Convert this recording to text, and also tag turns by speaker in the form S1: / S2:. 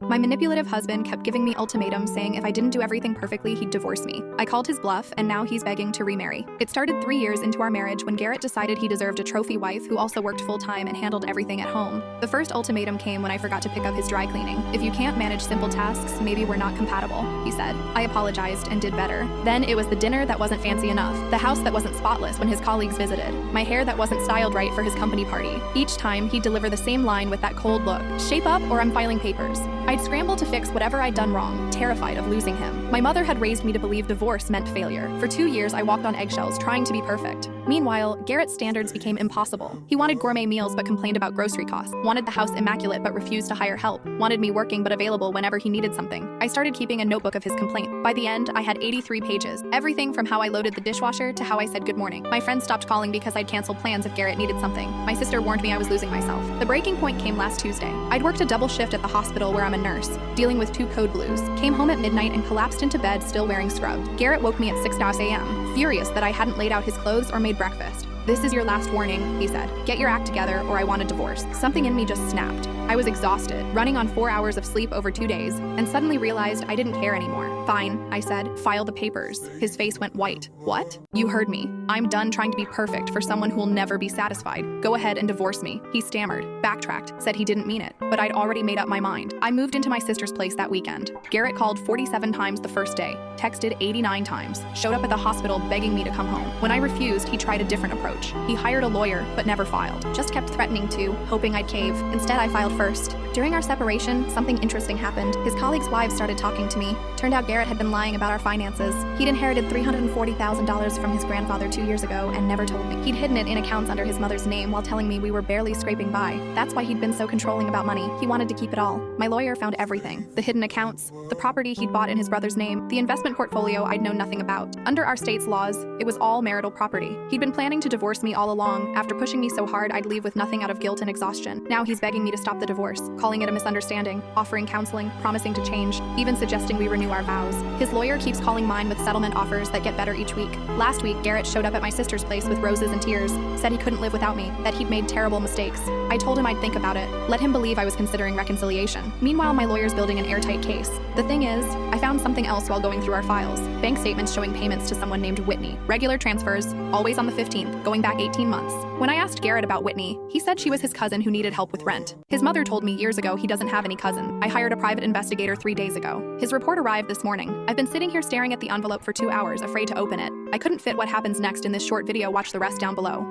S1: My manipulative husband kept giving me ultimatums saying if I didn't do everything perfectly, he'd divorce me. I called his bluff, and now he's begging to remarry. It started 3 years into our marriage when Garrett decided he deserved a trophy wife who also worked full-time and handled everything at home. The first ultimatum came when I forgot to pick up his dry cleaning. If you can't manage simple tasks, maybe we're not compatible, he said. I apologized and did better. Then it was the dinner that wasn't fancy enough, the house that wasn't spotless when his colleagues visited, my hair that wasn't styled right for his company party. Each time, he'd deliver the same line with that cold look, shape up or I'm filing papers. I'd scramble to fix whatever I'd done wrong, terrified of losing him. My mother had raised me to believe divorce meant failure. For 2 years, I walked on eggshells, trying to be perfect. Meanwhile, Garrett's standards became impossible. He wanted gourmet meals but complained about grocery costs, wanted the house immaculate but refused to hire help, wanted me working but available whenever he needed something. I started keeping a notebook of his complaint. By the end, I had 83 pages, everything from how I loaded the dishwasher to how I said good morning. My friends stopped calling because I'd cancel plans if Garrett needed something. My sister warned me I was losing myself. The breaking point came last Tuesday. I'd worked a double shift at the hospital where I'm a nurse, dealing with 2 code blues. Came home at midnight and collapsed into bed still wearing scrubs. Garrett woke me at 6 a.m., furious that I hadn't laid out his clothes or made breakfast. "This is your last warning," he said. "Get your act together or I want a divorce." Something in me just snapped. I was exhausted, running on 4 hours of sleep over 2 days, and suddenly realized I didn't care anymore. "Fine," I said. "File the papers." His face went white. "What?" "You heard me. I'm done trying to be perfect for someone who'll never be satisfied. Go ahead and divorce me." He stammered, backtracked, said he didn't mean it, but I'd already made up my mind. I moved into my sister's place that weekend. Garrett called 47 times the first day, texted 89 times, showed up at the hospital begging me to come home. When I refused, he tried a different approach. He hired a lawyer, but never filed. Just kept threatening to, hoping I'd cave. Instead, I filed first. During our separation, something interesting happened. His colleagues' wives started talking to me. Turned out Garrett had been lying about our finances. He'd inherited $340,000 from his grandfather 2 years ago and never told me. He'd hidden it in accounts under his mother's name while telling me we were barely scraping by. That's why he'd been so controlling about money. He wanted to keep it all. My lawyer found everything. The hidden accounts, the property he'd bought in his brother's name, the investment portfolio I'd known nothing about. Under our state's laws, it was all marital property. He'd been planning to divorce me all along, after pushing me so hard I'd leave with nothing out of guilt and exhaustion. Now he's begging me to stop the divorce, calling it a misunderstanding, offering counseling, promising to change, even suggesting we renew our vows. His lawyer keeps calling mine with settlement offers that get better each week. Last week, Garrett showed up at my sister's place with roses and tears, said he couldn't live without me, that he'd made terrible mistakes. I told him I'd think about it, let him believe I was considering reconciliation. Meanwhile, my lawyer's building an airtight case. The thing is, I found something else while going through our files. Bank statements showing payments to someone named Whitney. Regular transfers, always on the 15th, going back 18 months. When I asked Garrett about Whitney, he said she was his cousin who needed help with rent. His mother told me years ago he doesn't have any cousin. I hired a private investigator 3 days ago. His report arrived this morning. I've been sitting here staring at the envelope for 2 hours, afraid to open it. I couldn't fit what happens next in this short video. Watch the rest down below.